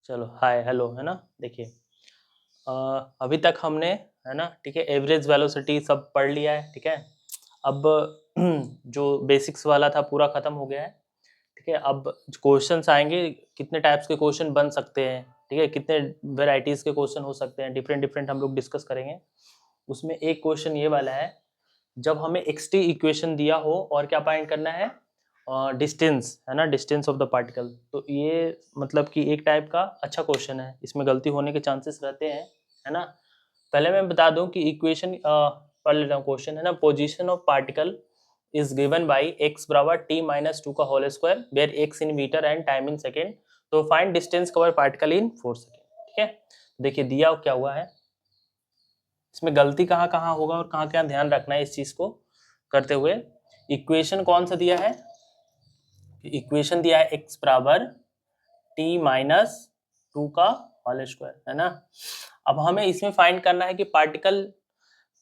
चलो hi hello है ना। देखिए अभी तक हमने है ना ठीक है एवरेज वेलोसिटी सब पढ़ लिया है। ठीक है अब जो बेसिक्स वाला था पूरा खत्म हो गया है। ठीक है अब क्वेश्चंस आएंगे, कितने टाइप्स के क्वेश्चन बन सकते हैं, ठीक है कितने वेराइटीज के क्वेश्चन हो सकते हैं, डिफरेंट डिफरेंट हम लोग डिस्कस करेंगे। उसमें एक क्वेश्चन ये वाला है, जब हमें xt इक्वेशन दिया हो और क्या फाइंड करना है, डिस्टेंस है ना, डिस्टेंस ऑफ द पार्टिकल। तो ये मतलब कि एक टाइप का अच्छा क्वेश्चन है, इसमें गलती होने के चांसेस रहते हैं है ना। पहले मैं बता दूं कि इक्वेशन पढ़ लेता हूँ। क्वेश्चन है ना, position of particle is given by x बराबर t माइनस 2 का whole square where x in meter and time in second. तो find distance cover particle in 4 second. ठीक है देखिए दिया क्या हुआ है, इसमें गलती कहाँ कहाँ होगा और कहाँ क्या ध्यान रखना है इस चीज को करते हुए। इक्वेशन कौन सा दिया है, इक्वेशन दिया है x बराबर t माइनस 2 का होल स्क्वायर है ना। अब हमें इसमें फाइंड करना है कि पार्टिकल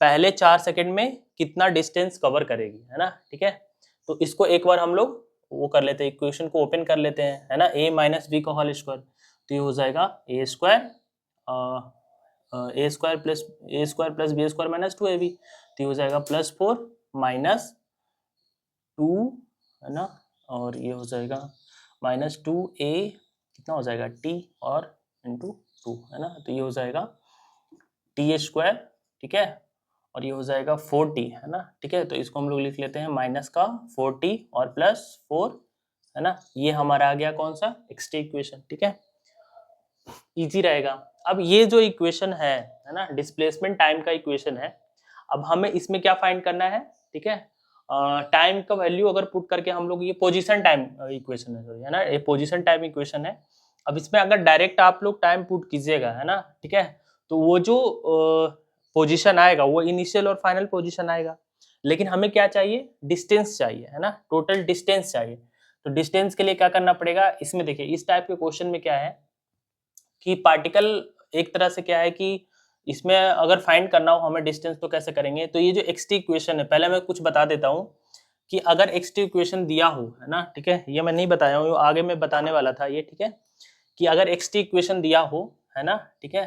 पहले 4 सेकंड में कितना डिस्टेंस कवर करेगी है ना। ठीक है तो इसको एक बार हम लोग वो कर लेते हैं, इक्वेशन को ओपन कर लेते हैं है ना। a माइनस बी का होल स्क्वायर, तो ये हो जाएगा a square plus b square minus 2ab, तो ये हो जाएगा +4 माइनस 2 है ना, और ये हो जाएगा -2a, कितना हो जाएगा t और इंटू 2 है ना। तो ये हो जाएगा टी स्क्वायर, ठीक है, और ये हो जाएगा 4t है ना। ठीक है तो इसको हम लोग लिख लेते हैं माइनस का 4t और +4 है ना। ये हमारा आ गया कौन सा, xt इक्वेशन। ठीक है इजी रहेगा। अब ये जो इक्वेशन है ना, डिस्प्लेसमेंट टाइम का इक्वेशन है। अब हमें इसमें क्या फाइंड करना है, ठीक है टाइम का वैल्यू अगर पुट करके हम लोग, ये पोजीशन टाइम इक्वेशन है ना, ये पोजीशन टाइम इक्वेशन है। अब इसमें अगर डायरेक्ट आप लोग टाइम पुट कीजिएगा है ना, ठीक है, तो वो जो पोजीशन आएगा वो इनिशियल और फाइनल पोजीशन आएगा। लेकिन हमें क्या चाहिए, डिस्टेंस चाहिए है ना, टोटल डिस्टेंस चाहिए। तो डिस्टेंस के लिए क्या करना पड़ेगा, इसमें देखिए इस टाइप के क्वेश्चन में क्या है कि पार्टिकल एक तरह से क्या है कि इसमें अगर फाइंड करना हो हमें डिस्टेंस तो कैसे करेंगे। तो ये जो xt इक्वेशन है, पहले मैं कुछ बता देता हूँ कि अगर xt इक्वेशन दिया हो है ना, ठीक है, ये मैं नहीं बताया हूँ, आगे मैं बताने वाला था ये। ठीक है कि अगर xt इक्वेशन दिया हो है ना, ठीक है,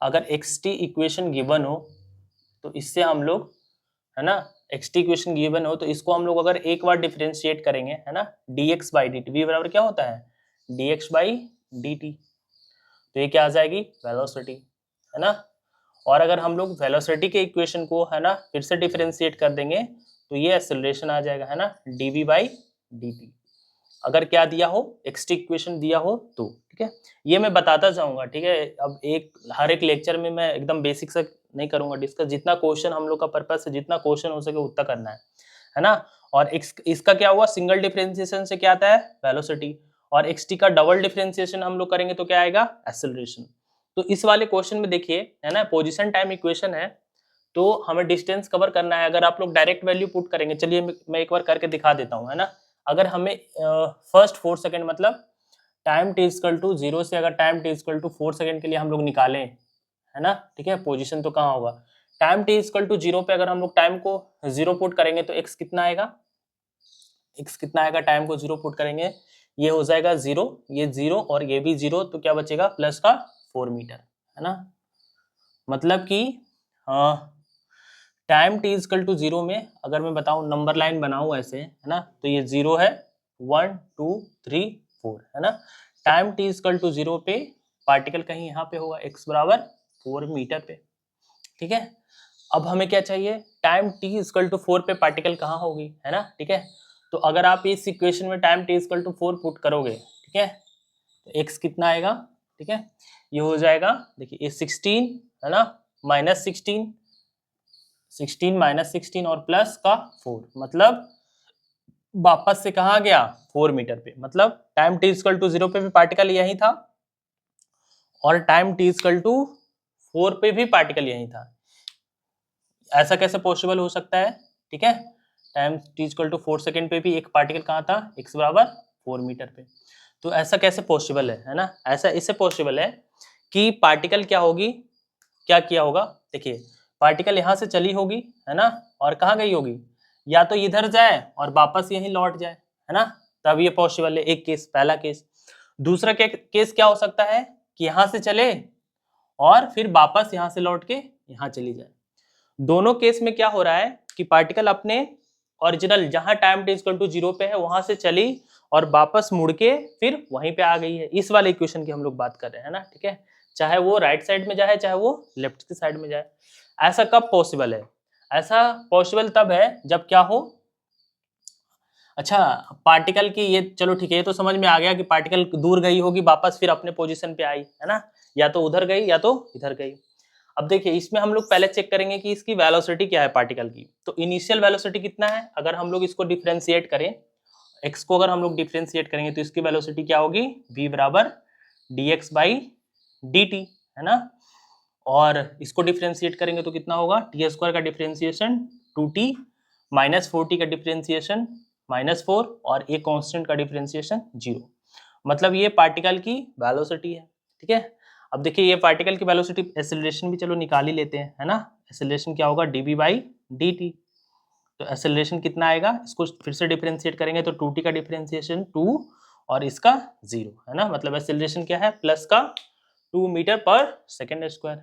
अगर xt इक्वेशन गिवन हो तो इससे हम लोग है ना, xt इक्वेशन गिवन हो तो इसको हम लोग अगर एक बार डिफरेंशिएट करेंगे है ना, dx बाई dt, v बराबर क्या होता है, dx बाई dt, तो ये क्या आ जाएगी, वेलोसिटी है ना। और अगर हम लोग वेलोसिटी के इक्वेशन को है ना फिर से डिफरेंशिएट कर देंगे तो ये एक्सेलरेशन आ जाएगा है ना, dv बाई dt, अगर क्या दिया हो, xt इक्वेशन दिया हो तो। ठीक है ये मैं बताता जाऊंगा। ठीक है अब हर एक लेक्चर में मैं एकदम बेसिक से नहीं करूंगा डिस्कस, जितना क्वेश्चन हम लोग का पर्पस है, जितना क्वेश्चन हो सके उतना करना है ना। और इसका क्या हुआ, सिंगल डिफरेंशिएशन से क्या आता है, वेलोसिटी, और xt का डबल डिफरेंशिएशन हम लोग करेंगे तो क्या आएगा, एक्सेलरेशन। तो इस वाले क्वेश्चन में देखिए है ना, पोजीशन टाइम इक्वेशन है तो हमें डिस्टेंस कवर करना है। अगर आप लोग डायरेक्ट वैल्यू पुट करेंगे, चलिए मैं एक बार करके दिखा देता हूँ है ना। अगर हमें फर्स्ट 4 सेकंड मतलब टाइम t इक्वल टू 0 से अगर time t equal to 4 second के लिए हम लोग निकालें है ना, ठीक है, पोजीशन तो कहाँ होगा, टाइम t इक्वल टू 0 पे अगर हम लोग टाइम को 0 पुट करेंगे तो x कितना आएगा, x कितना आएगा, टाइम को 0 पुट करेंगे ये हो जाएगा 0, ये 0 और ये भी 0, तो क्या बचेगा, प्लस का 4 मीटर है ना। मतलब कि टाइम t इक्वल टू 0 में अगर मैं बताऊं, नंबर लाइन बनाऊं ऐसे है ना, तो ये 0 है, 1 2 3 4 है ना। टाइम t इक्वल टू 0 पे पार्टिकल कहीं यहाँ पे होगा, x बराबर 4 मीटर पे। ठीक है अब हमें क्या चाहिए, टाइम t इक्वल टू 4 पे पार्टिकल कहाँ होगी है ना। ठीक है तो अगर आप इस इक्वेशन में time t equal to 4 put करोगे, ठीक है, तो x कितना आएगा, ठीक है, ये हो जाएगा, देखिए ये 16 है ना, -16, 16 -16 और प्लस का 4, मतलब वापस से कहाँ गया, 4 मीटर पे। मतलब टाइम t इक्वल टू 0 पे भी पार्टिकल यही था और टाइम t इक्वल टू 4 पे भी पार्टिकल यही था। ऐसा कैसे पॉसिबल हो सकता है, ठीक है, time t equal to 4 second पे भी एक पार्टिकल कहाँ था, x बराबर 4 मीटर पे। तो ऐसा कैसे पॉसिबल है ना, ऐसा इससे पॉसिबल है कि पार्टिकल क्या होगी, क्या किया होगा, देखिए पार्टिकल यहाँ से चली होगी है ना, और कहाँ गई होगी, या तो इधर जाए और वापस यहीं लौट जाए है ना, तब ये पॉसिबल है, एक केस, पहला केस। दूसरा केस क्या हो सकता है कि यहां से चले और फिर वापस यहां से लौट के यहां चली जाए। दोनों केस में क्या हो रहा है कि पार्टिकल अपने ओरिजिनल जहां टाइम t इक्वल टू 0 पे है वहां से चली और वापस मुड़ के फिर वहीं पे आ गई है। इस वाले इक्वेशन की हम लोग बात कर रहे हैं ना, ठीक है। चाहे वो राइट साइड में जाए चाहे वो लेफ्ट की साइड में जाए। ऐसा कब पॉसिबल है? ऐसा पॉसिबल तब है जब क्या हो, अच्छा पार्टिकल की ये चलो ठीक है, ये तो समझ में आ गया कि पार्टिकल दूर गई होगी वापस फिर अपने पोजीशन पे आई है ना, या तो उधर गई या तो इधर गई। अब देखिए इसमें हम लोग पहले चेक करेंगे कि इसकी वेलोसिटी क्या है पार्टिकल की। तो इनिशियल वेलोसिटी कितना है, अगर हम लोग इसको डिफरेंशिएट करें, x को अगर हम लोग डिफरेंशिएट करेंगे तो इसकी वेलोसिटी क्या होगी, v बराबर dx बाई dt, है ना। और इसको डिफरेंशिएट करेंगे तो कितना होगा, टी स्क्वायर का डिफरेंशिएशन 2t माइनस 4t का डिफरेंशिएशन -4 और एक कांस्टेंट का डिफरेंशिएशन 0। मतलब ये पार्टिकल की वेलोसिटी है, ठीक है। अब देखिए ये पार्टिकल की वेलोसिटी, एक्सेलरेशन भी चलो निकाल ही लेते हैं, है ना। एक्सेलरेशन क्या होगा, dv बाई dt। तो एक्सेलरेशन कितना आएगा, इसको फिर से डिफरेंशिएट करेंगे तो 2t का डिफरेंशिएशन 2 और इसका 0, है ना। मतलब एक्सेलरेशन क्या है, प्लस का 2 मीटर पर सेकेंड स्क्वायर।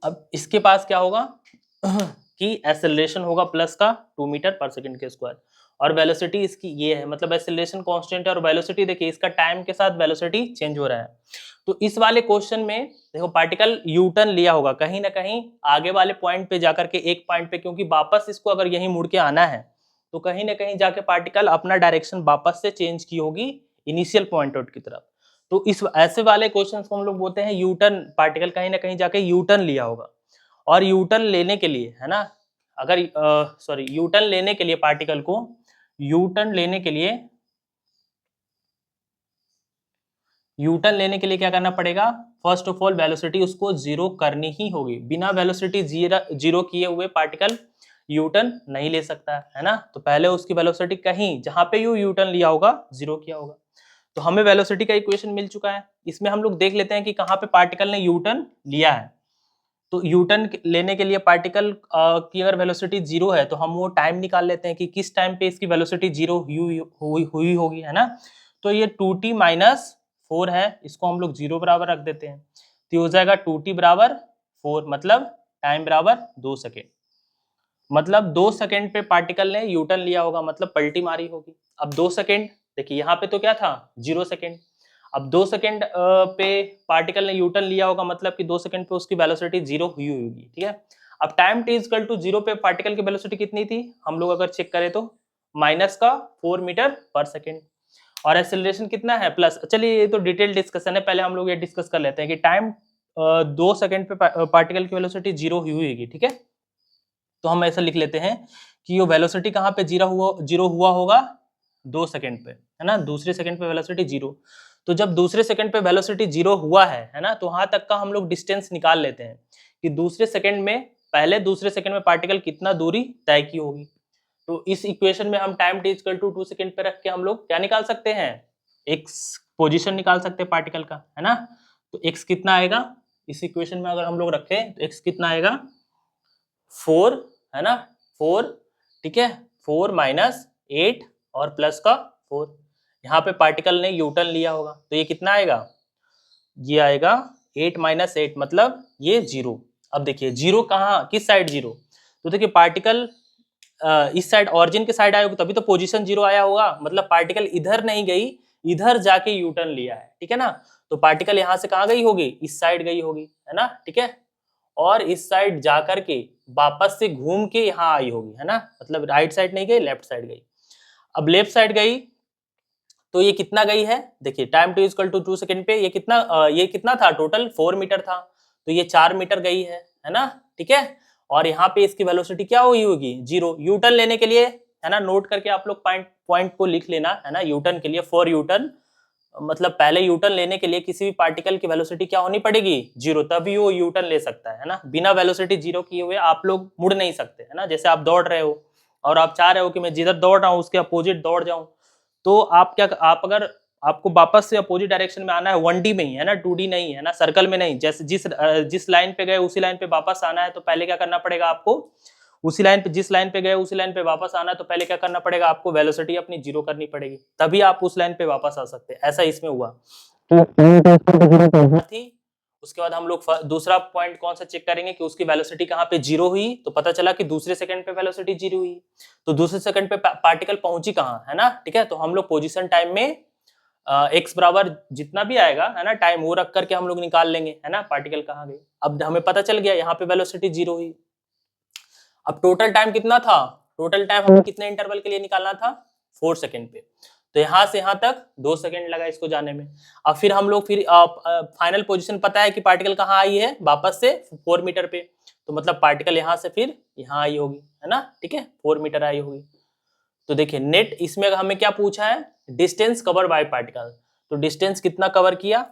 अब इसके पास क्या होगा कि एक्सेलरेशन होगा प्लस का 2 मीटर पर सेकंड के स्क्वायर और वेलोसिटी इसकी ये है, मतलब एक्सेलरेशन कांस्टेंट है और वेलोसिटी देखिए इसका टाइम के साथ वेलोसिटी चेंज हो रहा है। तो इस वाले क्वेश्चन में देखो पार्टिकल यू टर्न लिया होगा कहीं ना कहीं आगे वाले पॉइंट पे जाकर के, एक पॉइंट पे, क्योंकि वापस इसको अगर यहीं मुड़ के आना है तो कहीं ना कहीं जाके पार्टिकल अपना डायरेक्शन वापस से चेंज की होगी इनिशियल पॉइंट आउट की तरफ। तो इस ऐसे वाले क्वेश्चन को हम लोग बोलते हैं यू टर्न, पार्टिकल कहीं ना कहीं जाके यू टर्न लिया होगा। और यू टर्न लेने के लिए, है ना, अगर सॉरी यू टर्न लेने के लिए पार्टिकल को, यू टर्न लेने के लिए, यू टर्न लेने के लिए क्या करना पड़ेगा, फर्स्ट ऑफ ऑल वेलोसिटी उसको जीरो करनी ही होगी। बिना वेलोसिटी जीरो किए हुए पार्टिकल यू टर्न नहीं ले सकता है ना। तो पहले उसकी वेलोसिटी कहीं जहां पे यू टर्न लिया होगा जीरो किया होगा। तो हमें वेलोसिटी का इक्वेशन मिल चुका है। इसमें हम लोग देख लेते हैं कि कहां पे पार्टिकल ने यू टर्न लिया है। तो यू टर्न लेने के लिए पार्टिकल की अगर वेलोसिटी जीरो है तो हम वो टाइम निकाल लेते हैं कि किस टाइम पे इसकी वेलोसिटी जीरो हुई होगी, है ना। तो ये 2t माइनस 4 है, इसको हम लोग जीरो बराबर रख देते हैं। तो हो जाएगा 2t बराबर 4, मतलब टाइम बराबर 2 सेकेंड। मतलब 2 सेकेंड पे पार्टिकल ने यू टर्न लिया होगा, मतलब पलटी मारी होगी। अब 2 सेकेंड देखिए यहाँ पे तो क्या था 0 सेकेंड, अब 2 सेकेंड पे पार्टिकल ने यू टर्न लिया होगा, मतलब कि 2 सेकेंड पे उसकी वेलोसिटी 0 हुई होगी, ठीक है। अब टाइम t इक्वल टू 0 पे पार्टिकल की वेलोसिटी कितनी थी, हम लोग अगर चेक करें तो माइनस का 4 मीटर पर सेकेंड और एक्सेलरेशन कितना है प्लस। चलिए ये तो डिटेल डिस्कशन है, पहले हम लोग ये डिस्कस कर लेते हैं कि टाइम 2 सेकेंड पे पार्टिकल की वेलोसिटी 0 हुई होगी, ठीक है। तो हम ऐसा लिख लेते हैं कि ये वेलोसिटी कहाँ पे जीरो हुआ होगा 2 सेकेंड पे, है ना। दूसरे सेकेंड पे वेलोसिटी 0। तो जब दूसरे सेकंड पे वेलोसिटी 0 हुआ है ना, तो वहां तक का हम लोग डिस्टेंस निकाल लेते हैं कि दूसरे सेकंड में, पहले दूसरे सेकंड में पार्टिकल कितना दूरी तय की होगी। तो इस इक्वेशन में हम time t equal to 2 second पे रख के हम लोग क्या निकाल सकते हैं, x पोजीशन निकाल सकते हैं पार्टिकल का, है ना। तो x कितना आएगा इस इक्वेशन में अगर हम लोग रखें तो x कितना आएगा 4, है ना, 4, ठीक है। 4 माइनस 8 और प्लस का 4, यहाँ पे पार्टिकल ने यू टर्न लिया होगा तो ये कितना आएगा, ये आएगा 8 माइनस 8, मतलब ये 0। अब देखिए 0 कहाँ, किस साइड 0, तो देखिए पार्टिकल इस साइड ऑरिजिन के साइड आया होगा तभी तो पोजीशन 0 आया होगा, मतलब पार्टिकल इधर नहीं गई, इधर जाके यू टर्न लिया है, ठीक है ना। तो पार्टिकल यहाँ से कहाँ गई होगी, इस साइड गई होगी, है ना, ठीक है। और इस साइड जाकर के वापस से घूम के यहाँ आई होगी, है ना, मतलब राइट साइड नहीं गई, लेफ्ट साइड गई। अब लेफ्ट साइड गई तो ये कितना गई है, देखिए time t equal to 2 second पे ये कितना था, टोटल 4 मीटर था, तो ये 4 मीटर गई है ना, ठीक है। और यहाँ पे इसकी वेलोसिटी क्या हुई होगी 0। यू टर्न लेने के लिए, है ना, नोट करके आप लोग पॉइंट को लिख लेना, है ना। यू टर्न के लिए, फॉर यू टर्न, मतलब पहले यू टर्न लेने के लिए किसी भी पार्टिकल की वेलोसिटी क्या होनी पड़ेगी 0, तभी वो यू टर्न ले सकता है ना। बिना वेलोसिटी 0 किए हुए आप लोग मुड़ नहीं सकते, है ना। जैसे आप दौड़ रहे हो और आप चाह रहे हो कि मैं जिधर दौड़ रहा हूँ उसके अपोजिट दौड़ जाऊं, तो आप अगर आपको वापस से अपोजिट डायरेक्शन में आना है 1D में ही, है ना, 2D नहीं, है ना, सर्कल में नहीं, जैसे जिस लाइन पे गए उसी लाइन पे वापस आना है, तो पहले क्या करना पड़ेगा आपको उसी लाइन पे, जिस लाइन पे गए उसी लाइन पे वापस आना, तो पहले क्या करना पड़ेगा आपको, वेलोसिटी अपनी जीरो करनी पड़ेगी, तभी आप उस लाइन पे वापस आ सकते हैं। ऐसा इसमें हुआ थी। उसके बाद हम लोग दूसरा पॉइंट कौन सा चेक करेंगे कि उसकी वेलोसिटी कहाँ पे जीरो हुई, तो पता चला कि दूसरे सेकंड पे वेलोसिटी जीरो हुई, तो दूसरे सेकंड पे पार्टिकल पहुंची कहाँ, है ना, ठीक है। तो हम लोग पोजीशन टाइम में एक्स बराबर जितना भी आएगा, है ना, टाइम वो रख करके हम लोग निकाल लेंगे, है ना, पार्टिकल कहाँ गए। अब हमें पता चल गया यहाँ पे वेलोसिटी जीरो हुई। अब टोटल टाइम कितना था, टोटल टाइम हमें कितने इंटरवल के लिए निकालना था, 4 सेकंड पे, तो यहां से यहां तक 2 सेकंड लगा इसको जाने में। अब फिर हम लोग फिर फाइनल पोजीशन पता है कि पार्टिकल कहाँ आई है, वापस से 4 मीटर पे, तो मतलब पार्टिकल यहां से फिर यहां आई होगी, है ना, ठीक है, 4 मीटर आई होगी। तो देखिए नेट इसमें हमें क्या पूछा है, डिस्टेंस कवर बाय पार्टिकल, तो डिस्टेंस कितना कवर किया,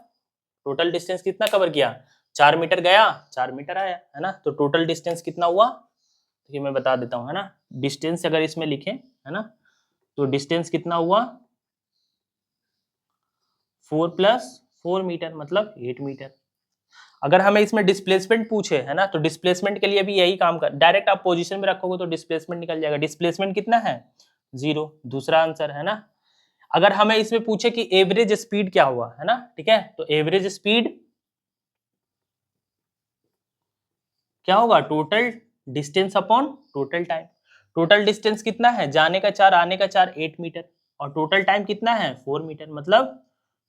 टोटल डिस्टेंस कितना कवर किया, 4 मीटर गया 4 मीटर आया, है ना, तो टोटल डिस्टेंस कितना हुआ, देखिए मैं बता देता हूँ, है ना, डिस्टेंस अगर इसमें लिखें, है ना, तो डिस्टेंस कितना हुआ 4 + 4 मीटर मतलब 8 मीटर। अगर हमें इसमें डिस्प्लेसमेंट पूछे, है ना, तो डिस्प्लेसमेंट के लिए भी यही काम कर, डायरेक्ट आप पोजीशन में रखोगे तो डिस्प्लेसमेंट निकल जाएगा, डिस्प्लेसमेंट कितना है 0, दूसरा आंसर, है ना। अगर हमें इसमें पूछे कि एवरेज स्पीड क्या हुआ, है ना, ठीक है, तो एवरेज स्पीड क्या होगा, total distance upon total time. Total distance कितना है, जाने का 4 आने का 4 8 मीटर, और टोटल टाइम कितना है 4 मीटर मतलब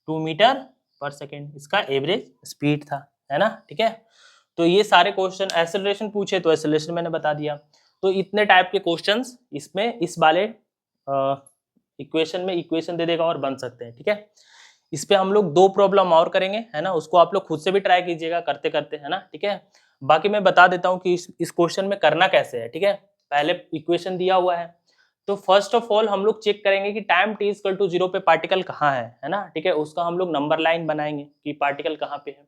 2 मीटर पर सेकेंड, इसका एवरेज स्पीड था, है ना, ठीक है। तो ये सारे क्वेश्चन, एक्सेलरेशन पूछे तो एक्सेलरेशन मैंने बता दिया। तो इतने टाइप के क्वेश्चंस इसमें इस वाले इक्वेशन में इक्वेशन दे देगा और बन सकते हैं, ठीक है। इस पे हम लोग 2 प्रॉब्लम और करेंगे, है ना, उसको आप लोग खुद से भी ट्राई कीजिएगा करते करते, है ना, ठीक है। बाकी मैं बता देता हूँ कि इस क्वेश्चन में करना कैसे है, ठीक है। पहले इक्वेशन दिया हुआ है, तो फर्स्ट ऑफ ऑल हम लोग चेक करेंगे कि टाइम t = 0 पे पार्टिकल कहाँ है ना, ठीक है, उसका हम लोग नंबर लाइन बनाएंगे कि पार्टिकल कहाँ पे है।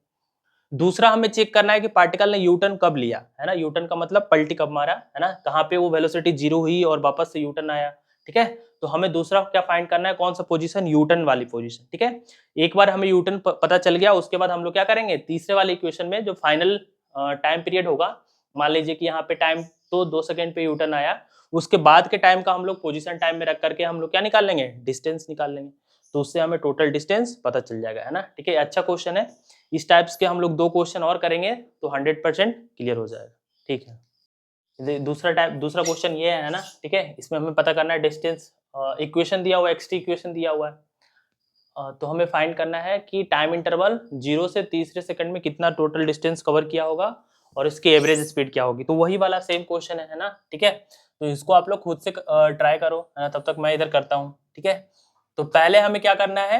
दूसरा हमें चेक करना है कि पार्टिकल ने यूटर्न कब लिया, है ना, यूटर्न का मतलब पलटी कब मारा, है ना, कहाँ पे वो वेलोसिटी 0 हुई और वापस से यूटर्न आया, ठीक है। तो हमें दूसरा क्या फाइंड करना है, कौन सा पोजीशन, यूटर्न वाली पोजीशन, ठीक है। एक बार हमें यूटर्न पता चल गया, उसके बाद हम लोग क्या करेंगे, तीसरे वाले इक्वेशन में जो फाइनल टाइम पीरियड होगा, मान लीजिए कि यहाँ पे टाइम तो 2 सेकंड पे यूटर्न आया, उसके बाद के टाइम का हम लोग पोजीशन टाइम में रख करके हम लोग क्या निकाल लेंगे, डिस्टेंस निकाल लेंगे, तो उससे हमें टोटल डिस्टेंस पता चल जाएगा, है ना, ठीक है। अच्छा क्वेश्चन है। इस टाइप्स के हम लोग 2 क्वेश्चन और करेंगे तो 100% क्लियर हो जाएगा, ठीक है। दूसरा क्वेश्चन ये है ना, ठीक है, इसमें हमें पता करना है डिस्टेंस, इक्वेशन दिया हुआ है, xt इक्वेशन दिया हुआ है, तो हमें फाइंड करना है कि टाइम इंटरवल 0 से तीसरे सेकंड में कितना टोटल डिस्टेंस कवर किया होगा और इसकी एवरेज स्पीड क्या होगी, तो वही वाला सेम क्वेश्चन है ना, ठीक है। तो इसको आप लोग खुद से ट्राई करो, है ना, तब तक मैं इधर करता हूँ, ठीक है। तो पहले हमें क्या करना है,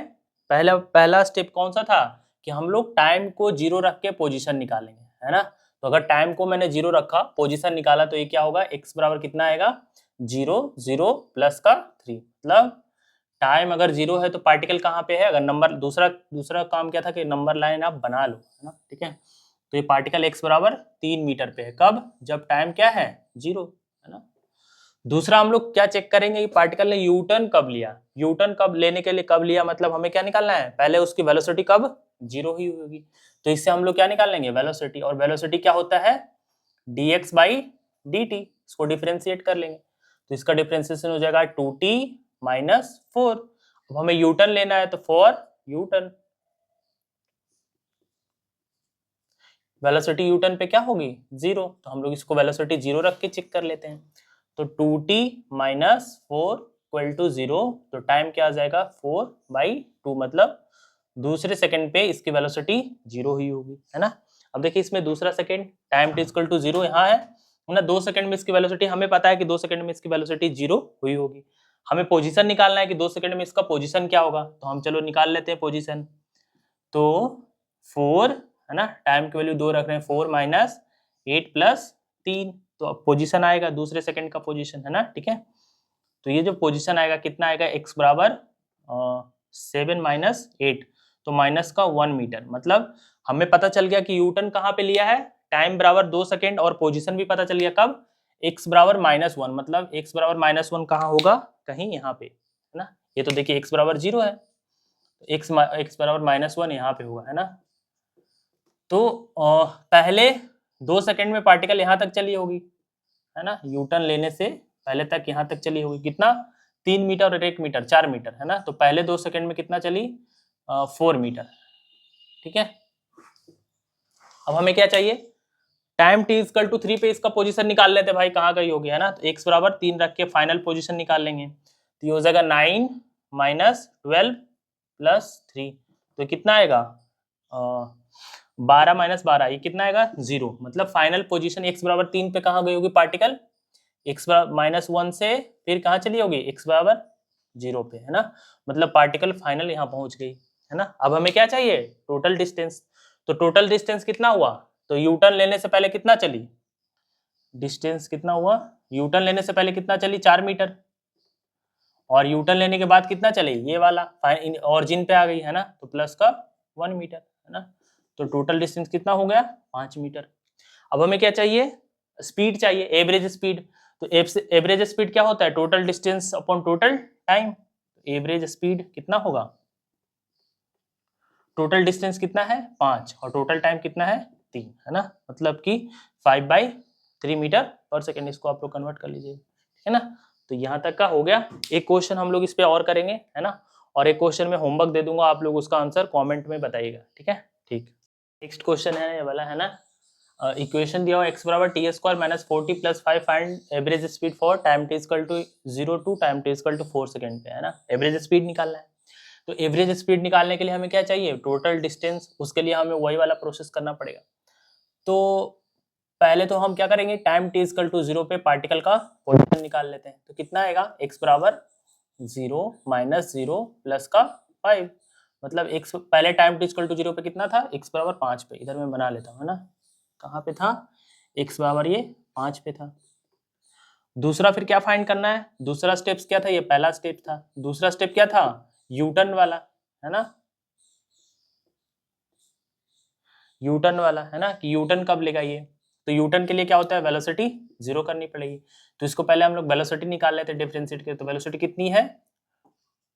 पहला स्टेप कौन सा था कि हम लोग टाइम को 0 रख के पोजीशन निकालेंगे, है ना। तो अगर टाइम को मैंने 0 रखा, पोजीशन निकाला, तो ये क्या होगा, x बराबर कितना आएगा 0 0 प्लस का 3, मतलब टाइम अगर 0 है तो पार्टिकल कहाँ पे है, अगर नंबर दूसरा काम क्या था कि नंबर लाइन आप बना लो, है ना, ठीक है। तो ये पार्टिकल x बराबर 3 मीटर पे है, कब, जब टाइम क्या है 0, है ना। दूसरा हम लोग क्या चेक करेंगे कि पार्टिकल ने यूटर्न कब लिया, यूटर्न कब लेने के लिए कब लिया, मतलब हमें क्या निकालना है, पहले उसकी वेलोसिटी कब 0 ही होगी, तो इससे हम लोग क्या निकाल लेंगे, वेलोसिटी, और वेलोसिटी क्या होता है dx/dt, इसको डिफरेंशिएट कर लेंगे, तो इसका डिफरेंशिएशन हो जाएगा 2t - 4। अब हमें यूटर्न लेना है तो फॉर यूटर्न, वेलोसिटी यूटर्न पे क्या होगी 0, तो हम लोग इसको वेलोसिटी 0 रख के चेक कर लेते हैं, तो 2t - 4 = 0, तो टाइम क्या आ जाएगा 4/2, मतलब दूसरे सेकंड पे इसकी वेलोसिटी 0 ही होगी, है ना। अब देखिए इसमें दूसरा सेकंड टाइम t = 0 यहाँ है ना, 2 सेकंड में इसकी वेलोसिटी, हमें पता है कि 2 सेकंड में इसकी वेलोसिटी 0 हुई होगी, हमें पोजीशन निकालना है कि 2 सेकंड में इसका पोजीशन क्या होगा, तो हम चलो निकाल लेते हैं पोजीशन। तो 4, है ना, टाइम की वैल्यू 2 रख रहे हैं, 4 - 8 + 3, तो अब पोजीशन आएगा दूसरे सेकंड का पोजीशन, है ना, ठीक है। तो ये जो पोजीशन आएगा कितना आएगा, x बराबर 7 - 8, तो माइनस का 1 मीटर, मतलब हमें पता चल गया कि यूटर्न कहाँ पे लिया है, टाइम बराबर 2 सेकंड, और पोजीशन भी पता चल गया कब, x बराबर -1, मतलब x बराबर -1 कहाँ होगा, कहीं यहाँ पे, है ना। ये तो देखिए x बराबर 0 है, x बराबर -1 यहाँ पे होगा, है ना। तो पहले 2 सेकंड में पार्टिकल यहाँ तक चली होगी, है ना, यू टर्न लेने से पहले तक यहाँ तक चली होगी कितना, 3 मीटर और 1 मीटर 4 मीटर, है ना। तो पहले 2 सेकंड में कितना चली, 4 मीटर, ठीक है। अब हमें क्या चाहिए, टाइम t इक्वल टू 3 पे इसका पोजीशन निकाल लेते भाई, कहाँ गई होगी, है ना। तो x बराबर 3 रख के फाइनल पोजीशन निकाल लेंगे। तो ये हो जाएगा 9 माइनस 12 प्लस 3, तो कितना आएगा, 12 माइनस 12, ये कितना आएगा 0। मतलब फाइनल पोजीशन x बराबर 3 पे कहाँ गई होगी पार्टिकल, x बराबर -1 से फिर कहाँ चली होगी, x बराबर 0 पे, है ना। मतलब पार्टिकल फाइनल यहाँ पहुंच गई, है ना। अब हमें क्या चाहिए, टोटल डिस्टेंस। तो टोटल डिस्टेंस कितना हुआ, तो यू टर्न लेने से पहले कितना चली, डिस्टेंस कितना हुआ, यू टर्न लेने से पहले कितना चली, 4 मीटर, और यू टर्न लेने के बाद कितना चले, ये वाला ऑरिजिन पे आ गई, है ना। तो प्लस का 1 मीटर, है ना। तो टोटल डिस्टेंस कितना हो गया, 5 मीटर। अब हमें क्या चाहिए, स्पीड चाहिए, एवरेज स्पीड। तो एवरेज स्पीड क्या होता है, total distance upon total time. Average speed कितना होगा, टोटल डिस्टेंस कितना है 5 और टोटल टाइम कितना है 3, है ना। मतलब कि 5/3 मीटर पर सेकेंड, इसको आप लोग कन्वर्ट कर लीजिए, है ना। तो यहाँ तक का हो गया। एक क्वेश्चन हम लोग इस पे और करेंगे, है ना, और एक क्वेश्चन में होमवर्क दे दूंगा, आप लोग उसका आंसर कमेंट में बताइएगा, ठीक है। ठीक, नेक्स्ट क्वेश्चन है ये वाला, है ना। इक्वेशन दिया हुआ x बराबर t square minus 40 plus 5 find average speed for time t equal to 0 to time t equal to 4 second पे, है ना। एवरेज स्पीड निकालना है। तो एवरेज स्पीड निकालने के लिए हमें क्या चाहिए, टोटल डिस्टेंस। उसके लिए हमें वही वाला प्रोसेस करना पड़ेगा। तो पहले तो हम क्या करेंगे, टाइम t इक्वल टू 0 पे पार्टिकल का पोजीशन निकाल लेते हैं। तो कितना आएगा, x बराबर 0 माइनस 0 प्लस का 5, मतलब x पहले टाइम t इक्वल टू 0 पे कितना था, x बराबर 5 पे, इधर मैं बना लेता हूँ, है ना। कहाँ पे था, x बराबर ये 5 पे था। दूसरा फिर क्या फाइंड करना है, दूसरा स्टेप्स क्या था, ये पहला स्टेप था। दूसरा स्टेप क्या था, यूटर्न वाला, है ना, यूटर्न वाला, है ना, कि यूटर्न कब लेगा ये। तो यूटर्न के लिए क्या होता है, वेलोसिटी 0 करनी पड़ेगी। तो इसको पहले हम लोग वेलोसिटी निकाल लेते हैं डिफरेंशिएट के। तो वेलोसिटी कितनी है,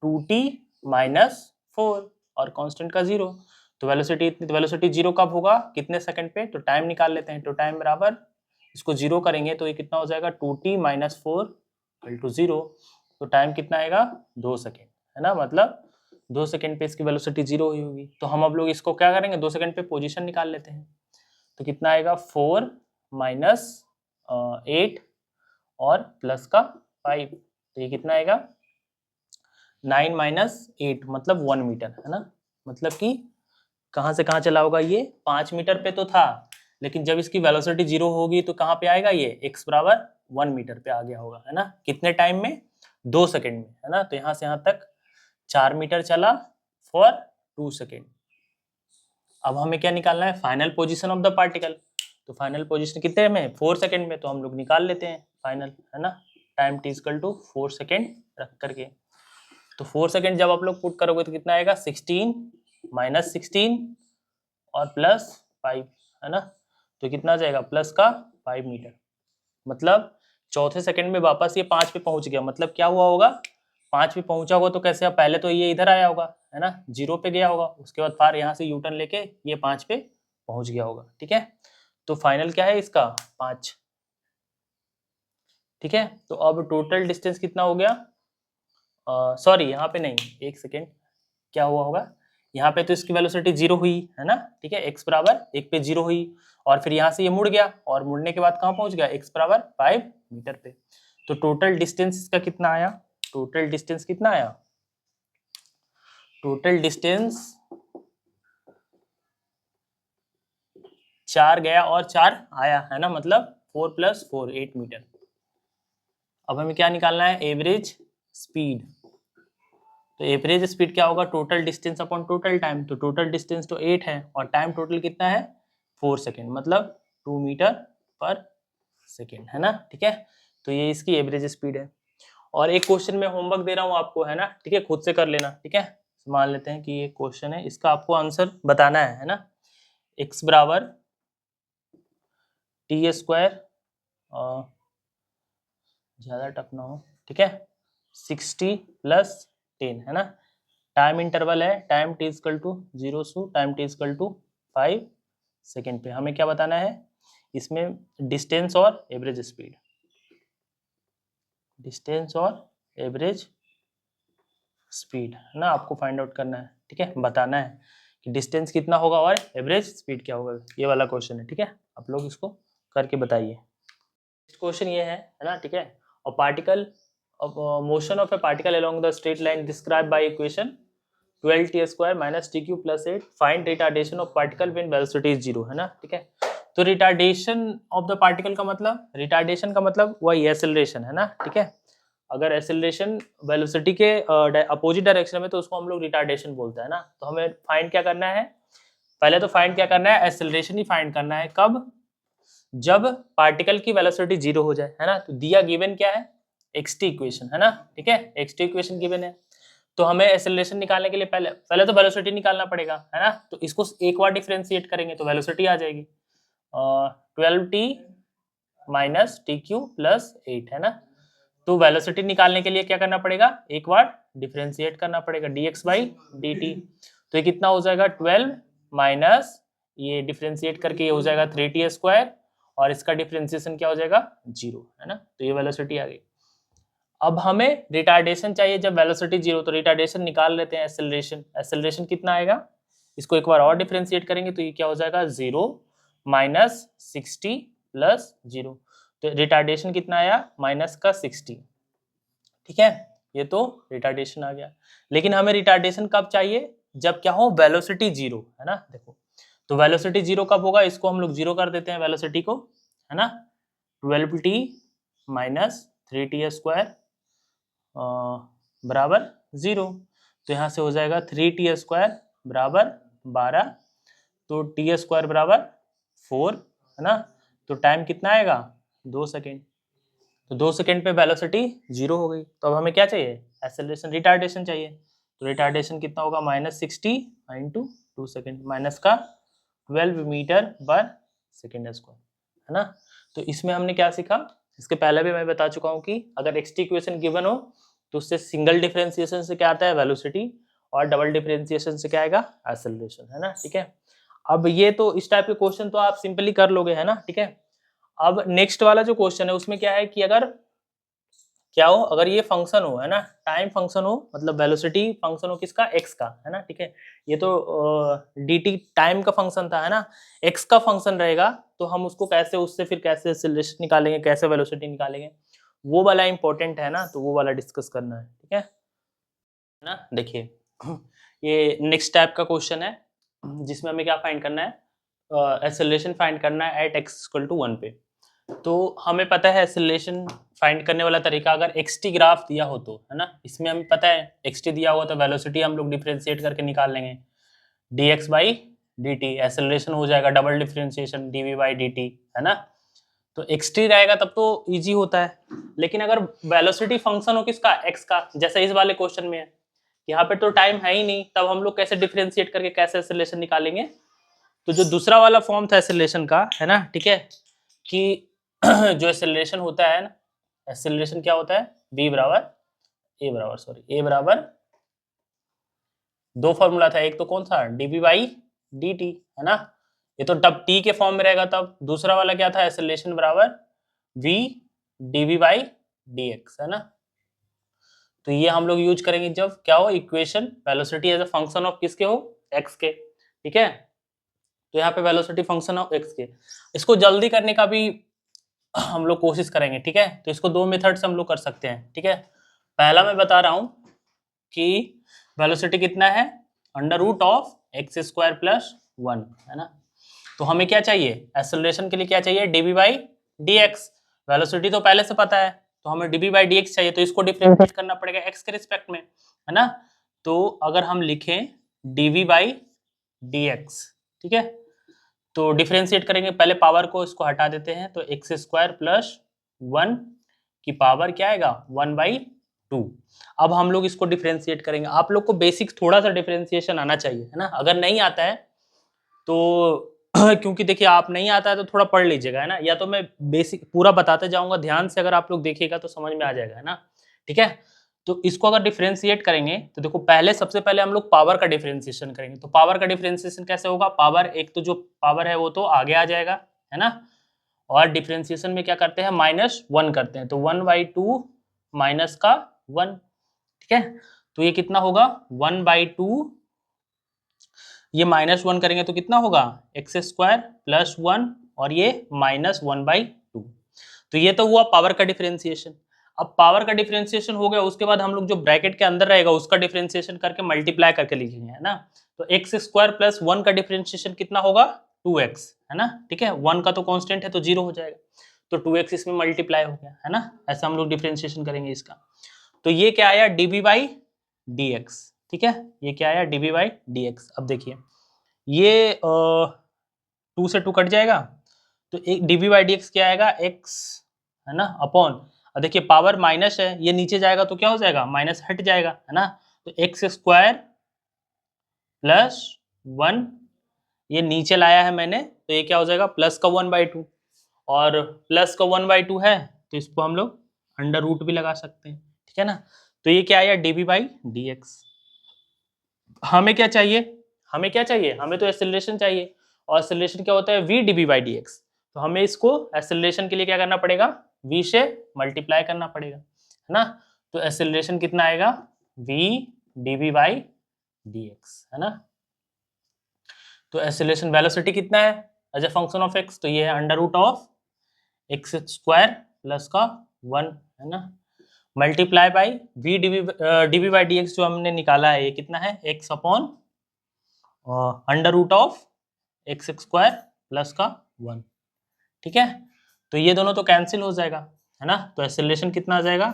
2t माइनस 4 और कांस्टेंट का 0। तो वेलोसिटी इतनी, तो वेलोसिटी 0 कब होगा, कितने सेकंड पे। तो टाइम निकाल लेते हैं। तो टाइम बराबर इसको 0 करेंगे तो ये कितना हो जाएगा, 2t माइनस 4 इक्वल टू 0। तो टाइम कितना आएगा, 2 सेकेंड, है ना। मतलब 2 सेकेंड पे इसकी वेलोसिटी 0 हुई होगी। तो हम अब लोग इसको क्या करेंगे, 2 सेकेंड पे पोजीशन निकाल लेते हैं। तो कितना आएगा, 4 माइनस 8 और प्लस का 5। तो ये कितना आएगा, 9 माइनस 8 मतलब 1 मीटर, है ना। मतलब कि कहाँ से कहाँ चला होगा, ये 5 मीटर पे तो था, लेकिन जब इसकी वेलोसिटी 0 होगी तो कहाँ पे आएगा, ये x बराबर 1 मीटर पे आ गया होगा, है ना। कितने टाइम में, 2 सेकेंड में, है ना। तो यहाँ से यहाँ तक 4 मीटर चला फॉर 2 सेकेंड। अब हमें क्या निकालना है, final position of the particle. तो फाइनल पोजीशन कितने में, 4 सेकेंड में। तो हम लोग निकाल लेते हैं फाइनल, है ना। Time t equal to 4 second रख करके। तो 4 सेकेंड जब आप लोग पुट करोगे तो कितना आएगा, 16 माइनस 16 और प्लस 5, है ना। तो कितना आ जाएगा, प्लस का 5 मीटर। मतलब चौथे सेकंड में वापस ये 5 पे पहुंच गया। मतलब क्या हुआ होगा, 5 पे पहुंचा होगा तो कैसे, पहले तो ये इधर आया होगा, है ना, 0 पे गया होगा, उसके बाद फिर यहाँ से यू टर्न लेके ये 5 पे पहुंच गया होगा, ठीक है। तो फाइनल क्या है इसका, 5, ठीक है। तो अब टोटल डिस्टेंस कितना हो गया, सॉरी यहाँ पे नहीं, एक सेकेंड, क्या हुआ होगा, यहाँ पे तो इसकी वेलोसिटी 0 हुई, है ना, ठीक है। x बराबर 1 पे 0 हुई और फिर यहाँ से ये मुड़ गया और मुड़ने के बाद कहाँ पहुंच गया, x बराबर 5 मीटर पे। तो टोटल डिस्टेंस इसका कितना आया, टोटल डिस्टेंस कितना आया, टोटल डिस्टेंस 4 गया और 4 आया, है ना। मतलब 4 + 4 8 मीटर। अब हमें क्या निकालना है, एवरेज स्पीड। तो एवरेज स्पीड क्या होगा, total distance upon total time. तो टोटल डिस्टेंस तो 8 है और टाइम टोटल कितना है, 4 सेकेंड, मतलब 2 मीटर पर सेकेंड, है ना, ठीक है। तो ये इसकी एवरेज स्पीड है। और एक क्वेश्चन में होमवर्क दे रहा हूँ आपको, है ना, ठीक है, खुद से कर लेना, ठीक है। मान लेते हैं कि ये क्वेश्चन है, इसका आपको आंसर बताना है ना। x बराबर टी स्क्वायर, ज़्यादा टफ ना हो, ठीक है, 60 + 10, है ना। टाइम इंटरवल है, time t equal to 0 to time t equal to 5 second पे। हमें क्या बताना है इसमें, डिस्टेंस और एवरेज स्पीड। डिस्टेंस और एवरेज स्पीड है ना, आपको फाइंड आउट करना है, ठीक है, बताना है कि डिस्टेंस कितना होगा और एवरेज स्पीड क्या होगा। ये वाला क्वेश्चन है, ठीक है, आप लोग इसको करके बताइए। नेक्स्ट क्वेश्चन ये है ना, ठीक है, और particle motion of A particle along the straight line describe by equation 12t square minus T Q plus 8 find retardation of particle when velocity is 0, है ना, ठीक है। तो रिटार्डेशन ऑफ द पार्टिकल का मतलब, रिटार्डेशन का मतलब वही एक्सेलरेशन है ना, ठीक है। अगर एक्सेलरेशन वेलोसिटी के अपोजिट डायरेक्शन में तो उसको हम लोग रिटार्डेशन बोलते हैं ना। तो हमें फाइंड क्या करना है, पहले तो फाइंड क्या करना है, एक्सेलरेशन ही फाइंड करना है। कब, जब पार्टिकल की वेलोसिटी 0 हो जाए, है ना। तो दिया गिवन क्या है, एक्सटी इक्वेशन, है ना, ठीक है, एक्सटी इक्वेशन गिवन है। तो हमें एक्सेलरेशन निकालने के लिए पहले तो वेलोसिटी निकालना पड़ेगा, है ना। तो इसको एक बार डिफरेंशिएट करेंगे तो वेलोसिटी आ जाएगी 12t minus T Q plus 8, है ना। तो वेलोसिटी निकालने के लिए क्या करना पड़ेगा, एक बार डिफरेंशिएट करना पड़ेगा dx बाई dt। तो ये कितना हो जाएगा 12 माइनस ये डिफरेंशिएट करके ये हो जाएगा 3t स्क्वायर और इसका डिफरेंशिएशन क्या हो जाएगा 0, है ना। तो ये वेलोसिटी आ गई। अब हमें रिटार्डेशन चाहिए जब वेलोसिटी 0, तो रिटार्डेशन निकाल लेते हैं। एक्सेलरेशन, एक्सेलरेशन कितना आएगा, इसको एक बार और डिफरेंशिएट करेंगे तो ये क्या हो जाएगा 0 माइनस 60 प्लस 0। तो रिटार्डेशन कितना आया माइनस का 60, ठीक है। ये तो रिटार्डेशन आ गया। लेकिन हमें रिटार्डेशन कब चाहिए, जब क्या हो वेलोसिटी 0, है ना। देखो तो वेलोसिटी 0 कब होगा, इसको हम लोग 0 कर देते हैं वेलोसिटी को, है ना। 12t माइनस 3t स्क्वायर बराबर 0। तो यहाँ से हो जाएगा 3t स्क्वायर बराबर 12, तो टी स्क्वायर बराबर 4, है ना। तो टाइम कितना आएगा 2 सेकेंड। तो 2 सेकेंड पे वेलोसिटी 0 हो गई। तो अब हमें क्या चाहिए, एक्सेलरेशन, रिटार्डेशन चाहिए। तो रिटार्डेशन कितना होगा माइनस 60 इंटू 2 सेकेंड, माइनस का 12 मीटर पर सेकेंड स्क्वायर, है ना। तो इसमें हमने क्या सीखा, इसके पहले भी मैं बता चुका हूँ कि अगर एक्सटी इक्वेशन गिवन हो तो उससे सिंगल डिफरेंशिएशन से क्या आता है वेलोसिटी, और डबल डिफरेंशिएशन से क्या आएगा एक्सेलरेशन, है ना, ठीक है। अब ये तो इस टाइप के क्वेश्चन तो आप सिंपली कर लोगे, है ना, ठीक है। अब नेक्स्ट वाला जो क्वेश्चन है उसमें क्या है कि अगर क्या हो, अगर ये फंक्शन हो, है ना, टाइम फंक्शन हो, मतलब वेलोसिटी फंक्शन हो किसका, एक्स का, है ना, ठीक है। ये तो dt टाइम का फंक्शन था, है ना, एक्स का फंक्शन रहेगा। तो हम उसको कैसे, उससे फिर कैसे एक्सेलरेशन निकालेंगे, कैसे वेलोसिटी निकालेंगे, वो वाला इंपॉर्टेंट है ना। तो वो वाला डिस्कस करना है, ठीक है ना। देखिए ये नेक्स्ट टाइप का क्वेश्चन है जिसमें हमें क्या फाइंड करना है, एक्सेलरेशन फाइंड करना है एट x इक्वल टू 1 पे। तो हमें पता है एक्सेलरेशन फाइंड करने वाला तरीका, अगर xt ग्राफ दिया हो तो, है ना, इसमें हमें पता है xt दिया हुआ तो वेलोसिटी हम लोग डिफरेंशिएट करके निकाल लेंगे dx बाई dt, एक्सेलरेशन हो जाएगा double differentiation dv by dt, है ना। तो xt रहेगा तब तो इजी होता है। लेकिन अगर वेलोसिटी फंक्शन हो किसका, x का, जैसे इस वाले क्वेश्चन में है, यहाँ पे तो टाइम है ही नहीं, तब हम लोग कैसे डिफरेंशिएट करके कैसे एक्सेलरेशन निकालेंगे। तो जो दूसरा वाला फॉर्म था एक्सेलरेशन का, है ना, ठीक है, कि जो एक्सेलरेशन होता है ना, एक्सेलरेशन क्या होता है, b बराबर a बराबर दो फॉर्मूला था, एक तो कौन सा dv बाई dt, है ना। ये तो तब t के फॉर्म में रहेगा तब। दूसरा वाला क्या था, एक्सेलरेशन बराबर v dv बाई dx, है ना। तो ये हम लोग यूज करेंगे जब क्या हो, equation velocity as a function of किसके हो, x के, ठीक है। तो यहाँ पे वेलोसिटी फंक्शन ऑफ x के, इसको जल्दी करने का भी हम लोग कोशिश करेंगे, ठीक है। तो इसको दो मेथड से हम लोग कर सकते हैं, ठीक है। पहला मैं बता रहा हूं कि वेलोसिटी कितना है, under root of x square plus 1, है ना। तो हमें क्या चाहिए, एक्सेलरेशन के लिए क्या चाहिए, dv बाई dx। वेलोसिटी तो पहले से पता है, तो हमें dv बाई dx चाहिए, तो इसको डिफरेंशिएट करना पड़ेगा x के रिस्पेक्ट में, है ना। तो अगर हम लिखें dv बाई dx, ठीक है, तो डिफरेंशिएट करेंगे, पहले पावर को इसको हटा देते हैं, तो एक्स स्क्वायर प्लस 1 की पावर क्या आएगा 1/2। अब हम लोग इसको डिफरेंशिएट करेंगे। आप लोग को बेसिक थोड़ा सा डिफरेंशिएशन आना चाहिए, है ना। अगर नहीं आता है तो क्योंकि देखिए आप नहीं आता है तो थोड़ा पढ़ लीजिएगा, है ना, या तो मैं बेसिक पूरा बताते जाऊंगा ध्यान से, अगर आप लोग देखिएगा तो समझ में आ जाएगा, है ना, ठीक है। तो इसको अगर डिफरेंशिएट करेंगे तो देखो पहले सबसे पहले हम लोग पावर का डिफरेंशिएशन करेंगे। तो पावर का डिफरेंशिएशन कैसे होगा, पावर एक तो जो पावर है वो तो आगे आ जाएगा, है ना, और डिफरेंशिएशन में क्या करते हैं -1 करते हैं, तो 1/2 माइनस का 1, ठीक है। तो ये कितना होगा 1/2, ये -1 करेंगे तो कितना होगा x² + 1 और ये -1/2। तो ये तो हुआ पावर का डिफरेंशिएशन। अब पावर का डिफरेंशिएशन हो गया, उसके बाद हम लोग जो ब्रैकेट के अंदर रहेगा उसका डिफरेंशिएशन करके मल्टीप्लाई करके लिखेंगे, है ना। तो x² + 1 का डिफरेंशिएशन कितना होगा 2x, है ना, ठीक है। 1 का तो कांस्टेंट है तो 0 हो जाएगा, तो 2x इसमें मल्टीप्लाई हो गया, है ना। ऐसा हम लोग डिफरेंशिएशन करेंगे इसका। तो ये क्या आया dv/dx, ठीक है। ये क्या आया dv/dx। अब देखिए ये 2 से 2 कट जाएगा, तो एक dv/dx क्या आएगा x, है ना, अपॉन, अब देखिए पावर माइनस है, ये नीचे जाएगा तो क्या हो जाएगा माइनस हट जाएगा, है ना। तो x² + 1, ये नीचे लाया है मैंने, तो ये क्या हो जाएगा प्लस का 1/2, और प्लस का 1/2 है तो इसको हम लोग अंडर रूट भी लगा सकते हैं, ठीक है ना। तो ये क्या आया dv/dx। हमें क्या चाहिए, हमें क्या चाहिए, हमें तो एक्सेलरेशन चाहिए, और एक्सेलरेशन क्या होता है v dv/dx। तो हमें इसको एक्सेलरेशन के लिए क्या करना पड़ेगा v से मल्टीप्लाई करना पड़ेगा, है ना। तो एक्सेलरेशन कितना आएगा v dv/dx, है ना। तो एक्सेलरेशन वेलोसिटी कितना है as a function of x, तो ये है √x² प्लस का 1, है ना, मल्टीप्लाई बाई v dv/dx जो हमने निकाला है ये कितना है x अपॉन √x² प्लस का 1, ठीक है। तो ये दोनों तो कैंसिल हो जाएगा, है ना। तो एक्सेलरेशन कितना आ जाएगा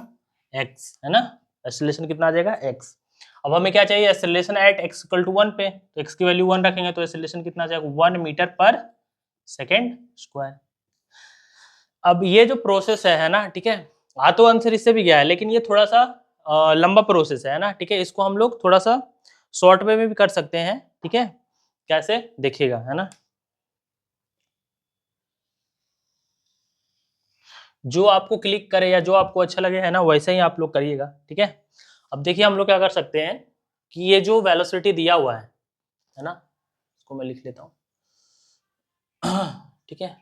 x, है ना, एक्सेलरेशन कितना आ जाएगा x। अब हमें क्या चाहिए एक्सेलरेशन एट x = 1 पे, तो x की वैल्यू 1 रखेंगे तो एक्सेलरेशन कितना आ जाएगा 1 मीटर/सेकंड स्क्वायर। अब ये जो प्रोसेस है ना, ठीक है, आ तो आंसर इससे भी गया है, लेकिन ये थोड़ा सा लंबा प्रोसेस है ना, ठीक है। इसको हम लोग थोड़ा सा शॉर्ट वे में भी कर सकते हैं, ठीक है। कैसे देखिएगा, है ना, जो आपको क्लिक करे या जो आपको अच्छा लगे, है ना, वैसे ही आप लोग करिएगा, ठीक है। अब देखिए हम लोग क्या कर सकते हैं कि ये जो वेलोसिटी दिया हुआ है ना, इसको मैं लिख लेता हूँ, ठीक है,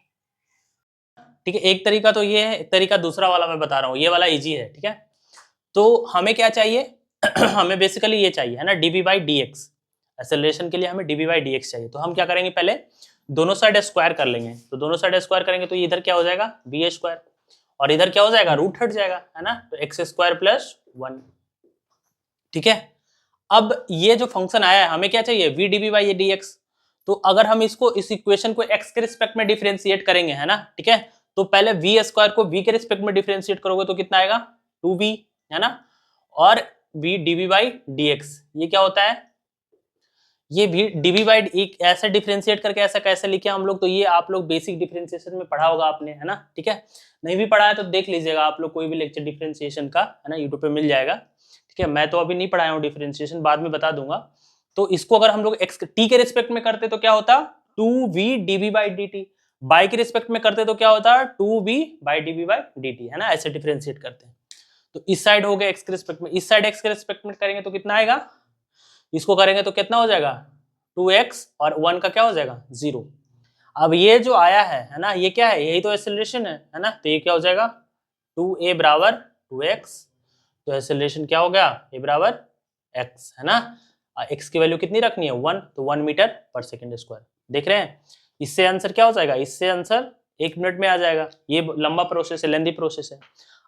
ठीक है। एक तरीका तो ये है, एक तरीका दूसरा वाला मैं बता रहा हूँ, ये वाला इजी है, ठीक है। तो हमें क्या चाहिए हमें बेसिकली ये चाहिए, है ना, dv/dx। एक्सेलरेशन के लिए हमें dv/dx चाहिए, तो हम क्या करेंगे पहले दोनों साइड स्क्वायर कर लेंगे। तो दोनों साइड स्क्वायर करेंगे तो इधर क्या हो जाएगा b² और इधर क्या हो जाएगा रूट हट जाएगा, है ना, तो x² + 1, ठीक है। अब ये जो फंक्शन आया है हमें क्या चाहिए v dv/dx। तो अगर हम इसको इस इक्वेशन को x के रिस्पेक्ट में डिफरेंशिएट करेंगे, है ना, ठीक है, तो पहले v² को v के रिस्पेक्ट में डिफरेंशिएट करोगे तो कितना आएगा 2v, है ना, और v dv/dx ये क्या होता है, ये भी dv/एक ऐसे डिफरेंशिएट करके ऐसा कैसे लिखे हम लोग, तो ये आप लोग बेसिक डिफरेंशिएशन में पढ़ा होगा आपने, है ना, ठीक है। नहीं भी पढ़ा है तो देख लीजिएगा आप लोग, कोई भी लेक्चर डिफरेंशिएशन का, है ना, यूट्यूब पे मिल जाएगा, ठीक है। मैं तो अभी नहीं पढ़ाया हूँ डिफरेंशिएशन, बाद में बता दूंगा। तो इसको अगर हम लोग x t के रिस्पेक्ट में करते तो क्या होता 2v dv/dt, बाई के रिस्पेक्ट में करते तो क्या होता 2v/dv/dt, है ना, ऐसे डिफरेंशिएट करते हैं। तो इस साइड हो गया x के रिस्पेक्ट में, इस साइड x के रिस्पेक्ट में करेंगे तो कितना आएगा, इसको करेंगे तो कितना हो जाएगा 2x और 1 का क्या हो जाएगा 0। अब ये जो आया है ना, ये क्या है, यही तो एक्सेलरेशन है ना, तो ये क्या हो जाएगा 2a = 2x। तो एक्सेलरेशन क्या हो गया a = x, है ना। x की वैल्यू कितनी रखनी है 1, तो 1 मीटर/सेकंड स्क्वायर। देख रहे हैं, इससे आंसर क्या हो जाएगा, इससे आंसर 1 मिनट में आ जाएगा। ये लंबा प्रोसेस है, लेंदी प्रोसेस है।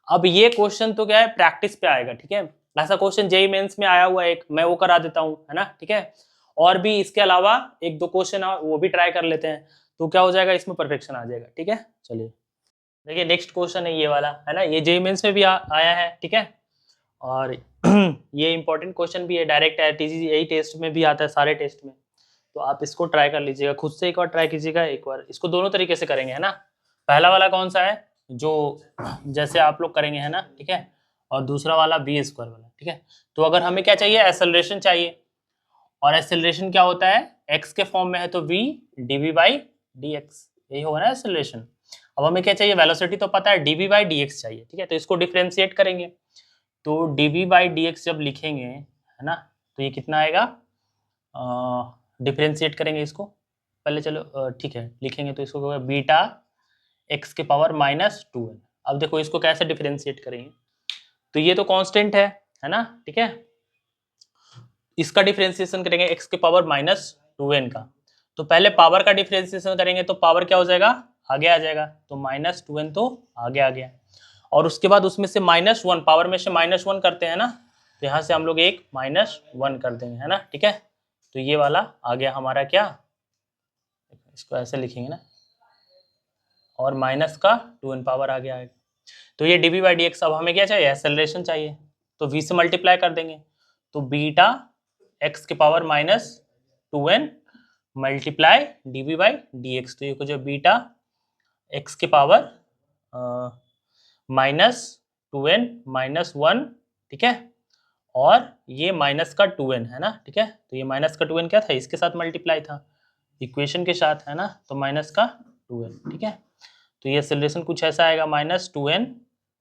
अब ये क्वेश्चन तो क्या है प्रैक्टिस पे आएगा, ठीक है। ऐसा क्वेश्चन जेईई मेंस में आया हुआ है एक, मैं वो करा देता हूँ, है ना, ठीक है। और भी इसके अलावा 1-2 क्वेश्चन वो भी ट्राई कर लेते हैं, तो क्या हो जाएगा इसमें परफेक्शन आ जाएगा, ठीक है। चलिए देखिए नेक्स्ट क्वेश्चन है ये वाला, है ना, ये जेईई मेंस में भी आया है, ठीक है। और ये इंपॉर्टेंट क्वेश्चन भी है, डायरेक्ट टीजीई टेस्ट में भी आता है, सारे टेस्ट में। तो आप इसको ट्राई कर लीजिएगा, खुद से एक बार ट्राई कीजिएगा, एक बार इसको दोनों तरीके से करेंगे, है ना। पहला वाला कौन सा है जो जैसे आप लोग करेंगे, है ना, ठीक है, और दूसरा वाला v² वाला, ठीक है। तो अगर हमें क्या चाहिए एक्सेलरेशन चाहिए, और एक्सेलरेशन क्या होता है x के फॉर्म में है तो v dv/dx, यही होगा ना एक्सेलरेशन। अब हमें क्या चाहिए वेलोसिटी तो पता है dv/dx चाहिए, ठीक है। तो इसको डिफरेंशिएट करेंगे, तो dv/dx जब लिखेंगे, है ना, तो ये कितना आएगा, डिफरेंशिएट करेंगे इसको पहले, चलो ठीक है लिखेंगे, तो इसको बीटा x⁻²n। अब देखो इसको कैसे डिफरेंशिएट करेंगे, तो ये तो कांस्टेंट है ना, ठीक है। इसका डिफरेंशिएशन करेंगे x के पावर -2n का, तो पहले पावर का डिफरेंशिएशन करेंगे तो पावर क्या हो जाएगा, आगे आ जाएगा, तो -2n तो आगे आ गया, और उसके बाद उसमें से -1, पावर में से -1 करते हैं ना, तो यहाँ से हम लोग एक -1 कर देंगे, है ना, ठीक है। तो ये वाला आ गया हमारा क्या, इसको ऐसे लिखेंगे ना, और माइनस का 2n पावर आ गया है। तो ये dv/dx, अब हमें क्या चाहिए, एक्सेलरेशन चाहिए, तो v से मल्टीप्लाई कर देंगे, तो बीटा x के पावर -2n मल्टीप्लाई dv/dx, तो ये कुछ बीटा x के पावर -2n -1, ठीक है, और ये माइनस का 2n है ना, ठीक है। तो ये माइनस का 2n क्या था, इसके साथ मल्टीप्लाई था, इक्वेशन के साथ, है ना, तो माइनस का 2n, ठीक है। तो ये एक्सेलरेशन कुछ ऐसा आएगा -2n,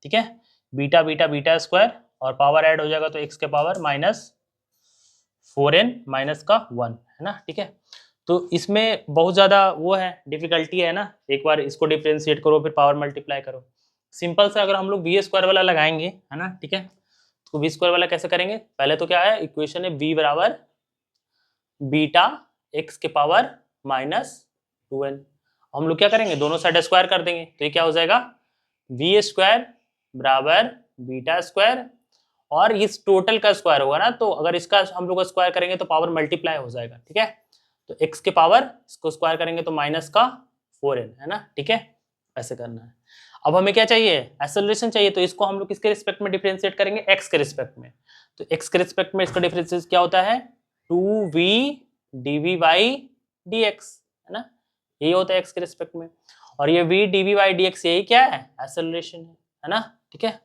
ठीक है, बीटा बीटा बीटा स्क्वायर, और पावर ऐड हो जाएगा तो x के पावर -4n माइनस का 1, है ना, ठीक है। तो इसमें बहुत ज़्यादा वो है, डिफिकल्टी है ना, एक बार इसको डिफ्रेंशिएट करो फिर पावर मल्टीप्लाई करो। सिंपल से अगर हम लोग v² वाला लगाएंगे, है ना, ठीक है, तो v² वाला कैसे करेंगे, पहले तो क्या है, इक्वेशन है v बराबर बीटा x के पावर -2n, हम लोग क्या करेंगे, दोनों साइड स्क्वायर कर देंगे, तो ये क्या हो जाएगा, v² बराबर बीटा स्क्वायर, और इस टोटल का स्क्वायर होगा ना, तो अगर इसका हम लोग स्क्वायर करेंगे तो पावर मल्टीप्लाई हो जाएगा, ठीक है। तो x के पावर इसको स्क्वायर करेंगे तो -4n, है ना, ठीक है, ऐसे करना है। अब हमें क्या चाहिए, एक्सेलरेशन चाहिए, तो इसको हम लोग किसके रिस्पेक्ट में डिफरेंशिएट करेंगे, x के रिस्पेक्ट में, तो x के रिस्पेक्ट में इसका डिफरेंशिएशन क्या होता है, 2v dv/dx, है ना, यही होता है x के रिस्पेक्ट में, और ये v dv/dx यही क्या है, एक्सेलरेशन है ना, ठीक है।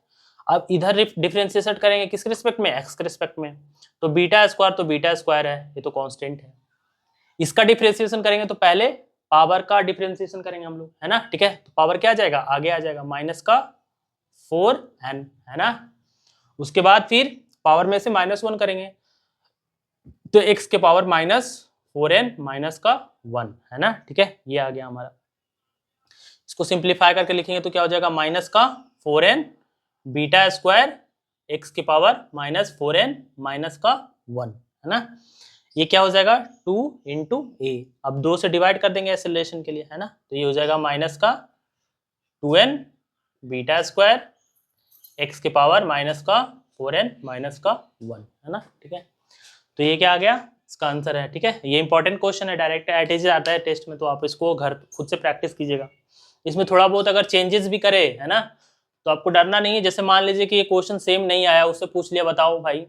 अब इधर डिफरेंशिएशन करेंगे किसके रिस्पेक्ट में, x के रिस्पेक्ट में, तो बीटा स्क्वायर तो बीटा स्क्वायर है, ये तो कांस्टेंट है। इसका डिफरेंशिएशन करेंगे तो पहले पावर का डिफरेंशिएशन करेंगे हम लोग, है ना, ठीक है, तो पावर क्या आ जाएगा, आगे आ जाएगा -4n, है ना। उसके बाद फिर पावर में से -1 करेंगे तो x के पावर -4n माइनस का 1, है ना, ठीक है, ये आ गया हमारा। इसको सिंप्लीफाई करके लिखेंगे तो क्या हो जाएगा, -4n बीटा स्क्वायर x के पावर -4n माइनस का 1, है ना, ये क्या हो जाएगा 2 × a, अब 2 से डिवाइड कर देंगे एक्सेलरेशन के लिए, है ना, तो ये हो जाएगा -2n बीटा स्क्वायर x के पावर -4n माइनस का 1, है ना, ठीक है। तो ये क्या आ गया, इसका आंसर है, ठीक है। ये इंपॉर्टेंट क्वेश्चन है, डायरेक्ट एटीज आता है टेस्ट में, तो आप इसको घर खुद से प्रैक्टिस कीजिएगा। इसमें थोड़ा बहुत अगर चेंजेस भी करे, है ना, तो आपको डरना नहीं है। जैसे मान लीजिए कि ये क्वेश्चन सेम नहीं आया, उससे पूछ लिया बताओ भाई, है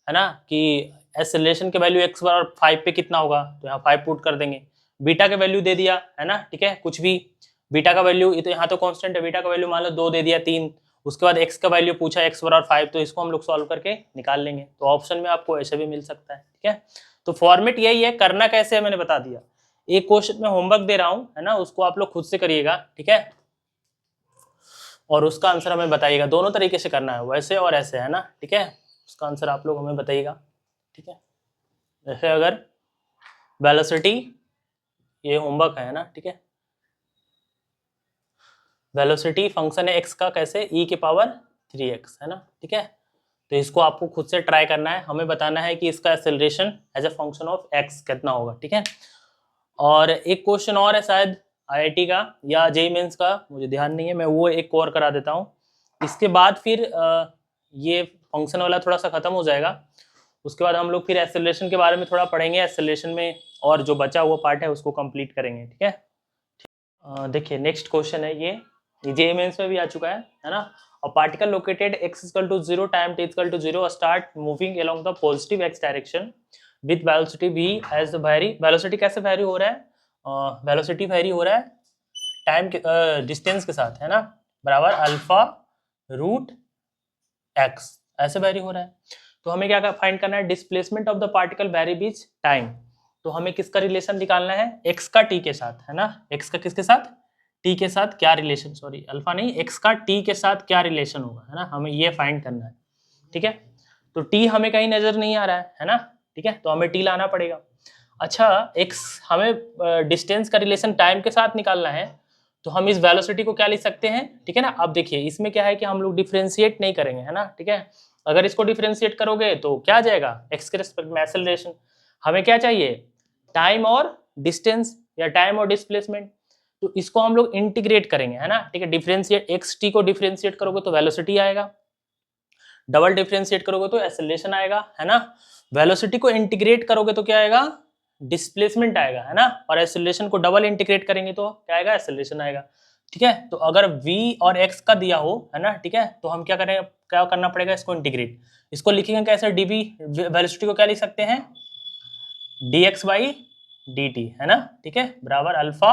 ना, कि एक्सेलरेशन के वैल्यू x बराबर 5 पे कितना होगा, तो यहाँ 5 पुट कर देंगे, बीटा का वैल्यू दे दिया, है ना, ठीक है, कुछ भी बीटा का वैल्यू, तो यहाँ तो कांस्टेंट है, बीटा का वैल्यू मान लो 2 दे दिया, 3, उसके बाद x का वैल्यू पूछा x बराबर 5, तो इसको हम लोग सॉल्व करके निकाल लेंगे, तो ऑप्शन में आपको ऐसे भी मिल सकता है, ठीक है। तो फॉर्मेट यही है, करना कैसे है मैंने बता दिया। एक क्वेश्चन में होमवर्क दे रहा हूँ, है ना, उसको आप लोग खुद से करिएगा, ठीक है, और उसका आंसर हमें बताइएगा, दोनों तरीके से करना है, वैसे और ऐसे, है ना, ठीक है, उसका आंसर आप लोग हमें बताइएगा, ठीक है। जैसे अगर वेलोसिटी, ये होमवर्क है ना, ठीक है, वेलोसिटी फंक्शन है x का, कैसे, e के पावर 3x, है ना, ठीक है, तो इसको आपको खुद से ट्राई करना है, हमें बताना है कि इसका acceleration as a function of x कितना होगा, ठीक है। और एक क्वेश्चन और है शायद IIT का या जेईई मेंस का, मुझे ध्यान नहीं है, मैं वो एक और करा देता हूँ, इसके बाद फिर ये फंक्शन वाला थोड़ा सा खत्म हो जाएगा, उसके बाद हम लोग फिर एक्सेलरेशन के बारे में थोड़ा पढ़ेंगे, एक्सेलरेशन में और जो बचा हुआ पार्ट है उसको कंप्लीट करेंगे, ठीक है। देखिए नेक्स्ट क्वेश्चन है, ये जेईई मेंस में भी आ चुका है ना। A particle located x = 0 time t = 0 start moving along the positive x direction with velocity v as the vary, velocity कैसे वैरी हो रहा है, वेलोसिटी वैरी हो रहा है टाइम के डिस्टेंस के साथ, है ना, बराबर α√x, ऐसे वैरी हो रहा है। तो हमें क्या फाइंड करना है, displacement of the particle vary with time, तो हमें किसका रिलेशन निकालना है, x का t के साथ, है ना, x का किसके साथ, t के साथ क्या रिलेशन, सॉरी अल्फा नहीं, x का t के साथ क्या रिलेशन होगा, है ना, हमें ये फाइंड करना है, ठीक है। तो t हमें कहीं नजर नहीं आ रहा है ना, ठीक है, तो हमें t लाना पड़ेगा। अच्छा x हमें डिस्टेंस का रिलेशन टाइम के साथ निकालना है, तो हम इस वेलोसिटी को क्या लिख सकते हैं, ठीक है ना। अब देखिए इसमें क्या है कि हम लोग डिफरेंशिएट नहीं करेंगे, है ना, ठीक है। अगर इसको डिफरेंशिएट करोगे तो क्या आ जाएगा, एक्स के रिस्पेक्ट में एक्सेलरेशन। हमें क्या चाहिए, टाइम और डिस्टेंस या टाइम और डिस्प्लेसमेंट। तो इसको हम लोग इंटीग्रेट करेंगे, है ना, ठीक है। डिफरेंशिएट एक्स टी को डिफरेंशिएट करोगे तो वेलोसिटी आएगा, डबल डिफरेंशिएट करोगे तो एक्सेलरेशन आएगा, है ना। वेलोसिटी को इंटीग्रेट करोगे तो क्या आएगा, डिस्प्लेसमेंट आएगा, है ना। और एक्सेलरेशन को डबल इंटीग्रेट करेंगे तो क्या आएगा, एक्सेलरेशन आएगा, ठीक है। तो अगर v और x का दिया हो, है ना, ठीक है, तो हम क्या करें, क्या करना पड़ेगा, इसको इंटीग्रेट। इसको लिखेंगे कैसे, dv, वेलोसिटी को क्या लिख सकते हैं, dx बाई dt, है ना, ठीक है, बराबर अल्फा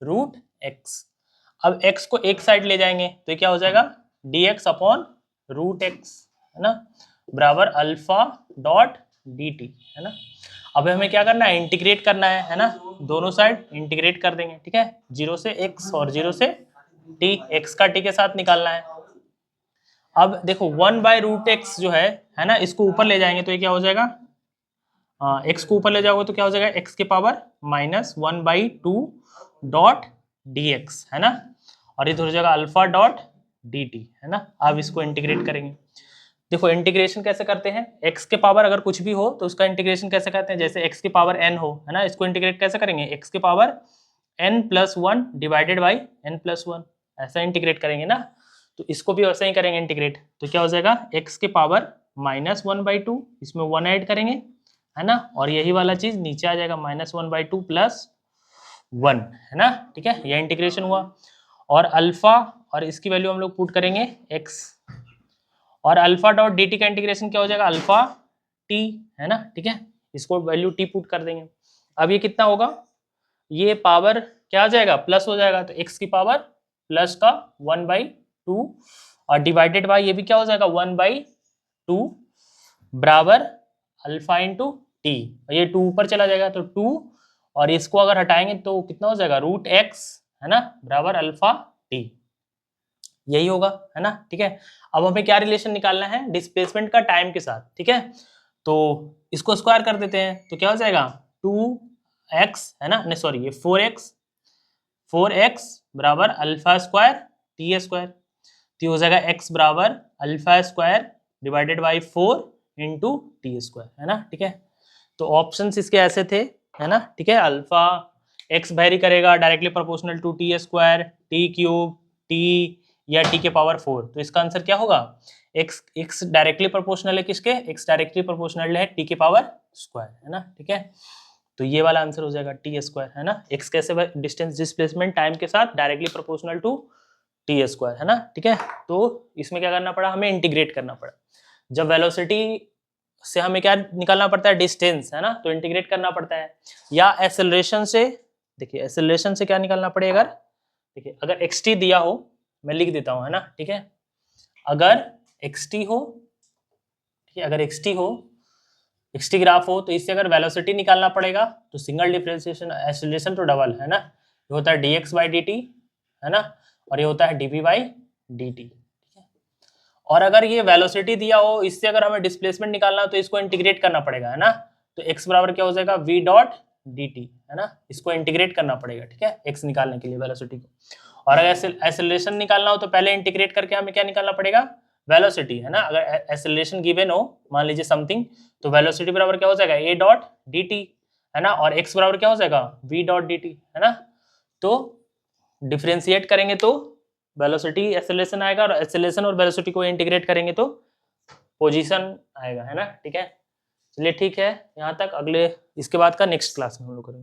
रूट x। अब x को एक साइड ले जाएंगे तो क्या हो जाएगा, dx अपॉन रूट x, है ना, बराबर अल्फा डॉट dt, है ना। अब हमें क्या करना है, इंटीग्रेट करना है ना, दोनों साइड इंटीग्रेट कर देंगे, ठीक है। 0 से x और 0 से t, x का t के साथ निकालना है। अब देखो 1 बाय रूट एक्स जो है ना, इसको ऊपर ले जाएंगे तो ये क्या हो जाएगा, x को ऊपर ले जाओगे तो क्या हो जाएगा, x के पावर माइनस 1/2 डॉट dx, है ना, और इधर हो जाएगा अल्फा डॉट dt, है ना। अब इसको इंटीग्रेट करेंगे। देखो इंटीग्रेशन कैसे करते हैं, x के पावर अगर कुछ भी हो तो उसका इंटीग्रेशन कैसे करते हैं, जैसे x के पावर n हो, है ना, इसको इंटीग्रेट कैसे करेंगे, x के power n+1 divided by n+1, ऐसा इंटीग्रेट करेंगे ना। तो इसको भी वैसे ही करेंगे इंटीग्रेट, तो क्या हो जाएगा, x के पावर -1/2, इसमें 1 ऐड करेंगे, है ना, और यही वाला चीज नीचे आ जाएगा -1/2 + 1, है ना, ठीक है, यह इंटीग्रेशन हुआ। और अल्फा, और इसकी वैल्यू हम लोग पुट करेंगे x, और अल्फा डॉट dt का इंटीग्रेशन क्या हो जाएगा, अल्फा t, है ना, ठीक है, इसको वैल्यू t पुट कर देंगे। अब ये कितना होगा, ये पावर क्या आ जाएगा, प्लस हो जाएगा, तो x की पावर प्लस का 1/2 और डिवाइडेड बाय ये भी क्या हो जाएगा 1/2 बराबर अल्फा इंटू टी, ये 2 ऊपर चला जाएगा तो 2, और इसको अगर हटाएंगे तो कितना हो जाएगा, √x, है ना, बराबर अल्फा टी, यही होगा, है ना, ठीक है। अब हमें क्या रिलेशन निकालना है, डिस्प्लेसमेंट का टाइम के साथ, ठीक है। तो इसको स्क्वायर कर देते हैं तो क्या हो जाएगा 2x, है ना, नहीं सॉरी, ये 4x बराबर अल्फा स्क्वायर टी स्क्वायर, तो हो जाएगा x बराबर alpha square divided by 4 into T square, है ना, ठीक है। तो ऑप्शंस इसके ऐसे थे, है ना, ठीक है। अल्फा x वेरी करेगा directly proportional to t square, t cube, t या टी के पावर 4, तो इसका आंसर क्या होगा, x डायरेक्टली प्रोपोर्शनल है किसके, x डायरेक्टली प्रोपोर्शनल है टी के पावर स्क्वायर, है ना, ठीक है। तो ये वाला आंसर हो जाएगा टी स्क्वायर, है ना, x कैसे, डिस्टेंस डिस्प्लेसमेंट टाइम के साथ directly proportional to t square, है ना, ठीक है। तो इसमें क्या करना पड़ा, हमें इंटीग्रेट करना पड़ा। जब वेलोसिटी से हमें क्या निकालना पड़ता है, डिस्टेंस, है ना, तो इंटीग्रेट करना पड़ता है। या एक्सेलरेशन से, देखिए एक्सेलरेशन से क्या निकालना पड़ेगा, देखिए अगर xt दिया हो, मैं लिख देता हूं, है ना, ठीक है, अगर xt हो, ठीक है, अगर xt ग्राफ हो तो इससे अगर वेलोसिटी निकालना पड़ेगा तो सिंगल डिफरेंशिएशन, एक्सेलरेशन तो डबल, है ना, ये होता है dx बाई dt, है ना, और ये होता है dv बाई dt, ठीक है। और अगर ये वेलोसिटी दिया हो, इससे अगर हमें डिस्प्लेसमेंट निकालना हो तो इसको इंटीग्रेट करना पड़ेगा, है ना, तो x बराबर क्या हो जाएगा v डॉट dt, है ना, इसको इंटीग्रेट करना पड़ेगा, ठीक है, x निकालने के लिए वेलोसिटी को। और अगर एक्सेलरेशन निकालना हो तो पहले इंटीग्रेट करके हमें क्या निकालना पड़ेगा, वेलोसिटी, है ना। अगर एक्सेलरेशन गिवन हो, मान लीजिए समथिंग, तो वेलोसिटी बराबर क्या हो जाएगा a डॉट dt, है ना, और x बराबर क्या हो जाएगा v डॉट dt, है ना। तो डिफरेंशिएट करेंगे तो वेलोसिटी एक्सेलरेशन आएगा, और एक्सेलरेशन और वेलोसिटी को इंटीग्रेट करेंगे तो पोजीशन आएगा, है ना, ठीक है। चलिए ठीक है यहाँ तक, अगले इसके बाद का नेक्स्ट क्लास में हम लोग करेंगे।